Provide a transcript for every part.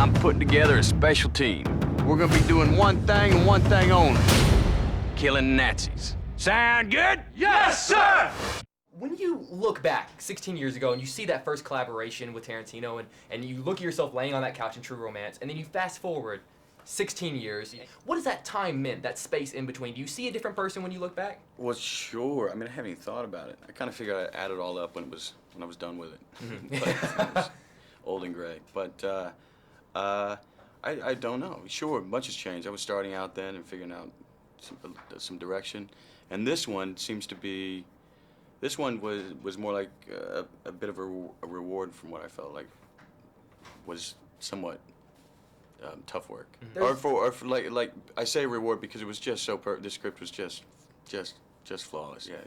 I'm putting together a special team. We're gonna be doing one thing and one thing only. Killing Nazis. Sound good? Yes, sir! When you look back 16 years ago and you see that first collaboration with Tarantino and you look at yourself laying on that couch in True Romance, and then you fast forward 16 years, what does that time meant, that space in between? Do you see a different person when you look back? Well, sure. I mean, I haven't even thought about it. I kind of figured I'd add it all up when I was done with it. But it was old and gray. But I don't know. Sure, much has changed. I was starting out then and figuring out some direction, and this one seems to be. This one was more like a bit of a reward from what I felt like was somewhat tough work, or for like I say reward because it was just so the script was just flawless. Yeah,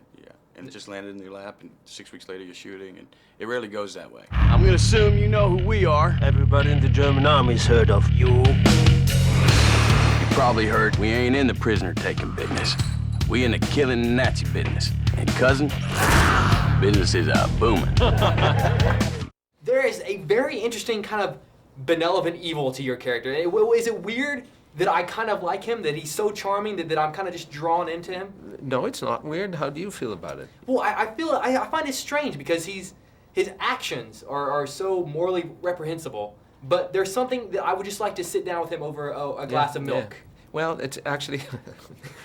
and it just landed in your lap, and 6 weeks later you're shooting, and it rarely goes that way. I'm gonna assume you know who we are. Everybody in the German army's heard of you. You probably heard we ain't in the prisoner-taking business. We in the killing Nazi business. And cousin, business is booming. There is a very interesting kind of benevolent evil to your character. Is it weird that I kind of like him, that he's so charming, that I'm kind of just drawn into him? No, it's not weird. How do you feel about it? Well, I find it strange because his actions are so morally reprehensible, but there's something that I would just like to sit down with him over a glass of milk. Yeah. Well, it's actually,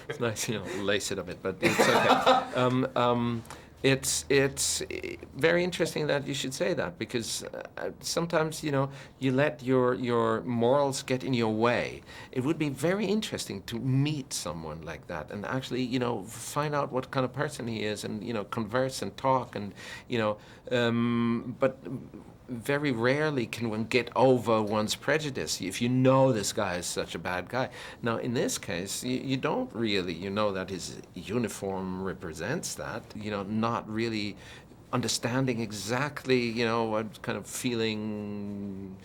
it's nice, lace it a bit, but it's okay. It's very interesting that you should say that, because sometimes, you let your morals get in your way. It would be very interesting to meet someone like that and actually, find out what kind of person he is and, converse and talk and, but very rarely can one get over one's prejudice if you know this guy is such a bad guy. Now, in this case, you don't really, that his uniform represents that, not really understanding exactly, what kind of feeling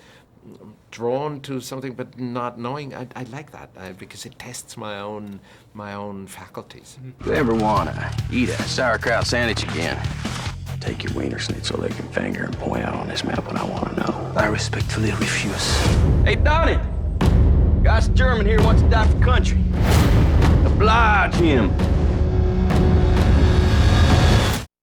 drawn to something, but not knowing. I like that because it tests my own faculties. If you ever wanna eat a sauerkraut sandwich again, take your wiener schnitzel licking finger and point out on this map what I want to know. I respectfully refuse. Hey, Donnie! Guy's German here wants to die for country. Oblige him.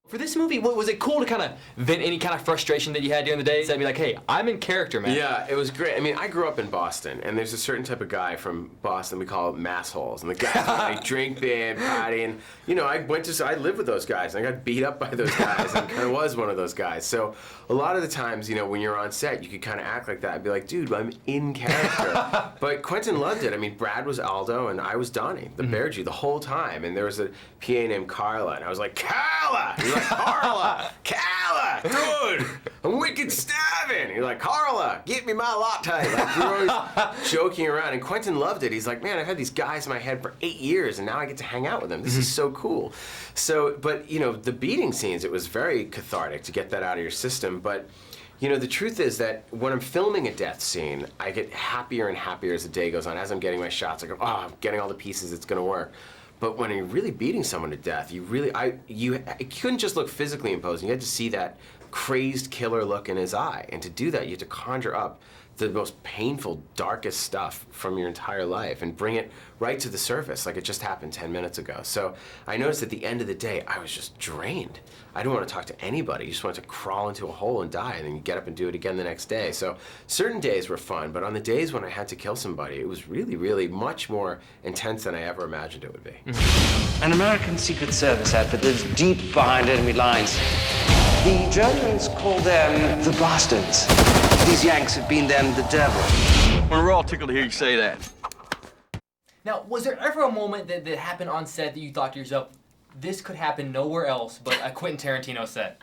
For this movie, was it cool to kind of vent any kind of frustration that you had during the day? So I'd be like, hey, I'm in character, man. Yeah, it was great. I mean, I grew up in Boston, and there's a certain type of guy from Boston, we call it massholes. And the guys, they drink big, party, and, I lived with those guys, and I got beat up by those guys, and kind of was one of those guys. So a lot of the times, when you're on set, you could kind of act like that. I'd be like, dude, I'm in character. But Quentin loved it. I mean, Brad was Aldo, and I was Donnie, the Bear Jew, the whole time. And there was a PA named Carla, and I was like, Carla! And you're like, Carla! Carla! Dude! I'm wicked stabbing! You're like, Carla, get me my latte! Like, we were always joking around, and Quentin loved it. He's like, man, I've had these guys in my head for 8 years, and now I get to hang out with them. This is so cool. So, but, the beating scenes, it was very cathartic to get that out of your system, but the truth is that when I'm filming a death scene, I get happier and happier as the day goes on. As I'm getting my shots, I go, oh, I'm getting all the pieces, it's gonna work. But when you're really beating someone to death, it couldn't just look physically imposing. You had to see that crazed killer look in his eye. And to do that, you had to conjure up the most painful, darkest stuff from your entire life and bring it right to the surface like it just happened 10 minutes ago. So I noticed at the end of the day, I was just drained. I didn't want to talk to anybody. You just wanted to crawl into a hole and die, and then you get up and do it again the next day. So certain days were fun, but on the days when I had to kill somebody, it was really, really much more intense than I ever imagined it would be. An American Secret Service outfit lives deep behind enemy lines. The Germans call them the bastards. These Yanks have been them the devil. Well, we're all tickled to hear you say that. Now, was there ever a moment that happened on set that you thought to yourself, this could happen nowhere else but a Quentin Tarantino set?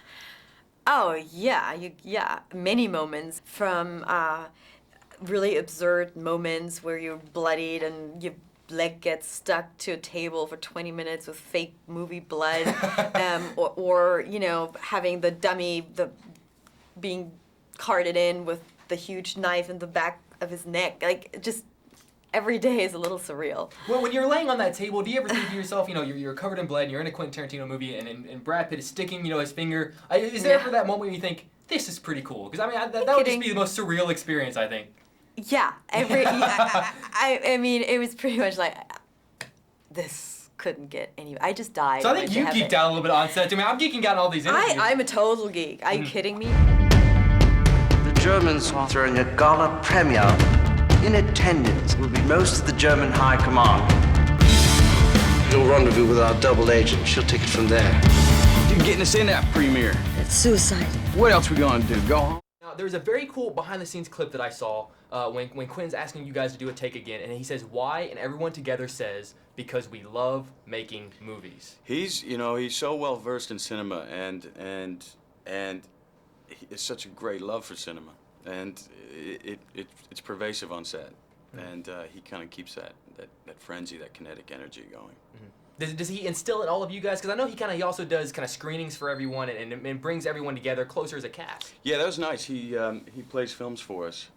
Oh, yeah, many moments, from really absurd moments where you're bloodied and your leg gets stuck to a table for 20 minutes with fake movie blood, or having the dummy being carted in with the huge knife in the back of his neck. Like, just every day is a little surreal. Well, when you're laying on that table, do you ever think to yourself, you're covered in blood and you're in a Quentin Tarantino movie and Brad Pitt is sticking, his finger. Is there ever that moment where you think, this is pretty cool? Because, I mean, that would just be the most surreal experience, I think. Yeah, I mean, it was pretty much like, this couldn't get any. I just died. So I think you geeked out a little bit on set too. I mean, I'm geeking out on all these interviews. I'm a total geek. Are you kidding me? The Germans are throwing a gala premiere. In attendance will be most of the German High Command. You'll rendezvous with our double agent. She'll take it from there. You're getting us in that premiere. It's suicide. What else we gonna do? Go home? Now, there's a very cool behind-the-scenes clip that I saw when Quentin's asking you guys to do a take again, and he says, "Why?" and everyone together says, "Because we love making movies." He's so well versed in cinema, and it's such a great love for cinema, and it's pervasive on set, and he kind of keeps that frenzy, that kinetic energy going. Does he instill in all of you guys? Because I know he also does kind of screenings for everyone and brings everyone together closer as a cast. Yeah, that was nice. He plays films for us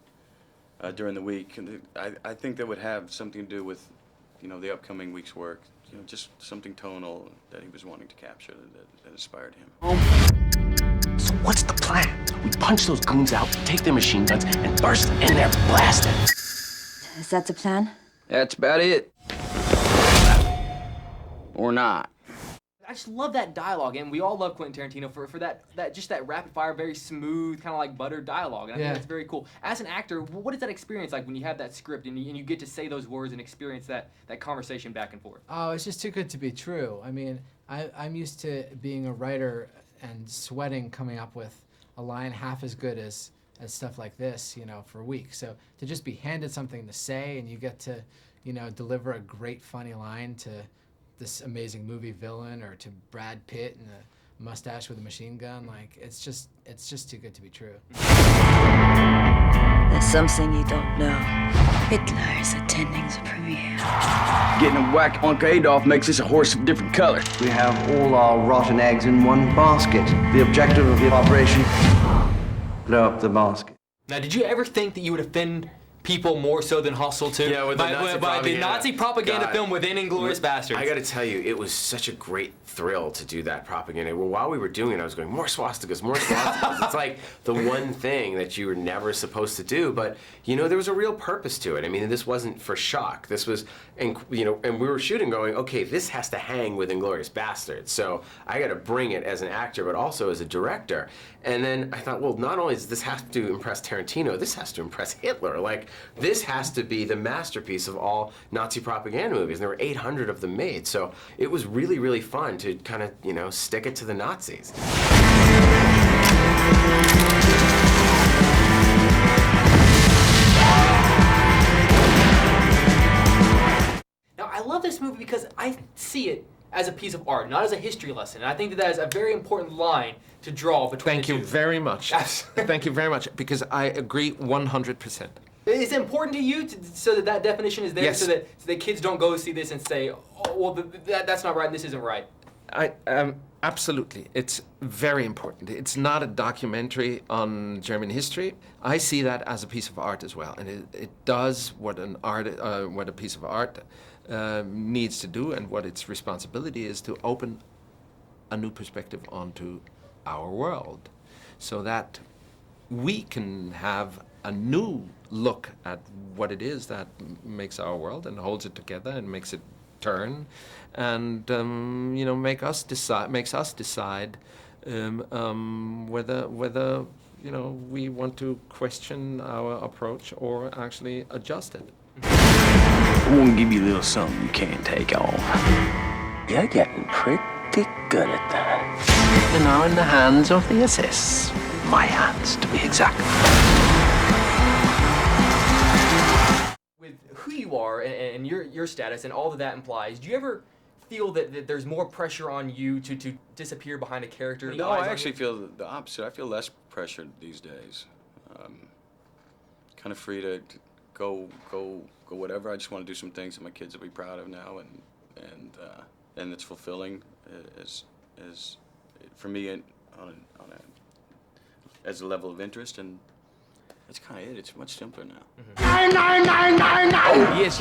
during the week, and I think that would have something to do with the upcoming week's work. Just something tonal that he was wanting to capture that inspired him. So what's the plan? We punch those goons out, take their machine guns, and burst in there blasting. Is that the plan? That's about it. Or not. I just love that dialogue, and we all love Quentin Tarantino for that rapid fire, very smooth, kind of like buttered dialogue, and I think that's very cool. As an actor, what is that experience like when you have that script and you get to say those words and experience that conversation back and forth? Oh, it's just too good to be true. I mean, I'm used to being a writer and sweating coming up with a line half as good as stuff like this, for weeks. So to just be handed something to say and you get to, deliver a great funny line to this amazing movie villain or to Brad Pitt and a mustache with a machine gun, like it's just too good to be true. There's something you don't know. Hitler is attending the premiere. Getting a whack Uncle Adolf makes this a horse of different color. We have all our rotten eggs in one basket. The objective of the operation, blow up the basket. Now, did you ever think that you would offend people more so than Hustle 2? Yeah, with the Nazi propaganda God. film within Inglourious Bastards. I got to tell you, it was such a great thrill to do that propaganda. Well, while we were doing it, I was going, more swastikas, more swastikas. It's like the one thing that you were never supposed to do, but there was a real purpose to it. I mean, this wasn't for shock. This was, and we were shooting going, okay, this has to hang with Inglourious Bastards. So I got to bring it as an actor, but also as a director. And then I thought, well, not only does this have to impress Tarantino, this has to impress Hitler. Like, this has to be the masterpiece of all Nazi propaganda movies. And there were 800 of them made. So it was really, really fun to kind of, stick it to the Nazis. Now, I love this movie because I see it as a piece of art, not as a history lesson. And I think that is a very important line to draw between Thank the you two. very much. Thank you very much, because I agree 100%. Is it important to you so that definition is there, Yes. so that kids don't go see this and say, oh, well, that's not right and this isn't right? Absolutely. It's very important. It's not a documentary on German history. I see that as a piece of art as well, and it does what a piece of art needs to do, and what its responsibility is to open a new perspective onto our world, so that we can have a new look at what it is that makes our world and holds it together and makes it turn, and makes us decide whether we want to question our approach or actually adjust it. I want to give you a little something you can't take off. You're getting pretty good at that. You're now in the hands of the SS. My hands, to be exact. With who you are and your status and all that implies, do you ever feel that there's more pressure on you to disappear behind a character? No, I actually feel the opposite. I feel less pressured these days. Kind of free to go whatever. I just want to do some things that my kids will be proud of now, and it's fulfilling as for me as a level of interest, and that's kind of it. It's much simpler now. Oh, yes.